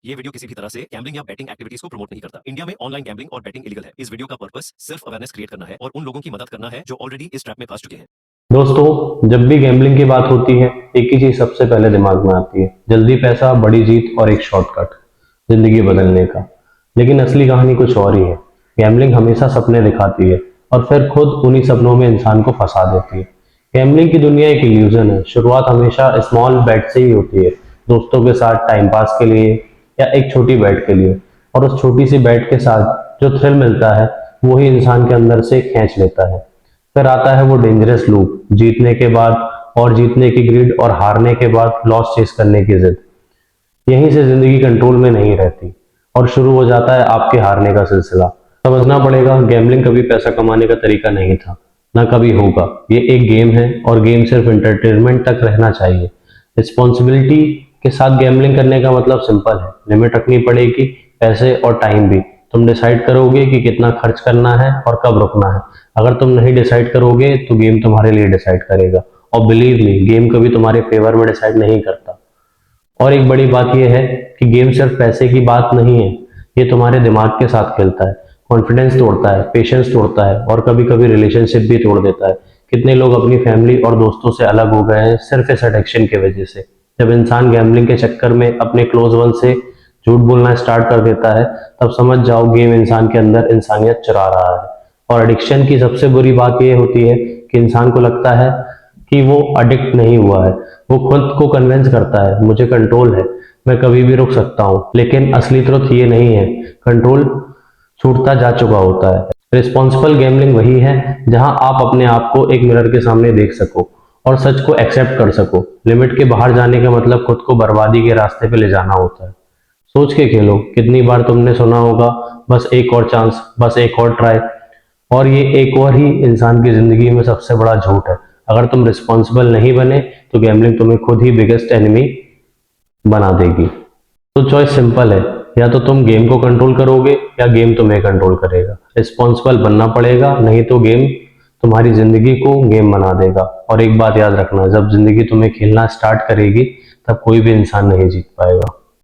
ये वीडियो किसी भी तरह से गैम्बलिंग या बैटिंग एक्टिविटीज को प्रमोट नहीं करता। इंडिया में ऑनलाइन गैम्बलिंग और बैटिंग इलीगल है। इस वीडियो का पर्पस सिर्फ अवेयरनेस क्रिएट करना है और उन लोगों की मदद करना है जो ऑलरेडी इस ट्रैप में फंस चुके हैं। दोस्तों, जब भी गैम्बलिंग की बात होती है, एक ही चीज सबसे पहले दिमाग में आती है, जल्दी पैसा, बड़ी जीत और एक शॉर्टकट जिंदगी बदलने का। लेकिन असली कहानी कुछ और ही है। गैम्बलिंग हमेशा सपने दिखाती है और फिर खुद उन्हीं सपनों में इंसान को फंसा देती है। गैम्बलिंग की दुनिया एक इल्यूजन है। शुरुआत हमेशा स्मॉल बेट से ही होती है, दोस्तों के साथ टाइम पास के लिए या एक छोटी बेट के लिए। और उस छोटी सी बेट के साथ जो थ्रिल मिलता है, वो ही इंसान के अंदर से खींच लेता है। फिर आता है वो डेंजरस लूप, जीतने के बाद और जीतने की ग्रिड और हारने के बाद लॉस चेस करने की जिद। यहीं से जिंदगी कंट्रोल में नहीं रहती और शुरू हो जाता है आपके हारने का सिलसिला। समझना पड़ेगा, गैम्बलिंग कभी पैसा कमाने का तरीका नहीं था, ना कभी होगा। ये एक गेम है और गेम सिर्फ एंटरटेनमेंट तक रहना चाहिए। रिस्पॉन्सिबिलिटी के साथ गैम्बलिंग करने का मतलब सिंपल है, लिमिट रखनी पड़ेगी, पैसे और टाइम भी। तुम डिसाइड करोगे कि कितना खर्च करना है और कब रुकना है। अगर तुम नहीं डिसाइड करोगे तो गेम तुम्हारे लिए डिसाइड करेगा। और बिलीव मी, गेम कभी तुम्हारे फेवर में डिसाइड नहीं करता। और एक बड़ी बात यह है कि गेम सिर्फ पैसे की बात नहीं है, ये तुम्हारे दिमाग के साथ खेलता है। कॉन्फिडेंस तोड़ता है, पेशेंस तोड़ता है और कभी कभी रिलेशनशिप भी तोड़ देता है। कितने लोग अपनी फैमिली और दोस्तों से अलग हो गए हैं सिर्फ इस एडिक्शन की वजह से। जब इंसान गैम्बलिंग के चक्कर में अपने क्लोज वन से झूठ बोलना स्टार्ट कर देता है, तब समझ जाओ गेम इंसान के अंदर इंसानियत चुरा रहा है। और एडिक्शन की सबसे बुरी बात यह होती है कि इंसान को लगता है कि वो अडिक्ट नहीं हुआ है। वो खुद को कन्विंस करता है, मुझे कंट्रोल है, मैं कभी भी रुक सकता हूँ। लेकिन असली ट्रुथ ये नहीं है। कंट्रोल छूटता जा चुका होता है। रिस्पॉन्सिबल गैम्बलिंग वही है जहां आप अपने आप को एक मिरर के सामने देख सको और सच को एक्सेप्ट कर सको। लिमिट के बाहर जाने का मतलब खुद को बर्बादी के रास्ते पे ले जाना होता है। सोच के खेलो, कितनी बार तुमने सुना होगा, बस एक और चांस, बस एक और ट्राई। और ये एक और ही इंसान की जिंदगी में सबसे बड़ा झूठ है। अगर तुम रिस्पॉन्सिबल नहीं बने तो गैम्बलिंग तुम्हें खुद ही बिगेस्ट एनिमी बना देगी। तो चॉइस सिंपल है, या तो तुम गेम को कंट्रोल करोगे या गेम तुम्हें कंट्रोल करेगा। रिस्पॉन्सिबल बनना पड़ेगा, नहीं तो गेम तुम्हारी जिंदगी को गेम बना देगा। और एक बात याद रखना, जब जिंदगी तुम्हें खेलना स्टार्ट करेगी, तब कोई भी इंसान नहीं जीत पाएगा।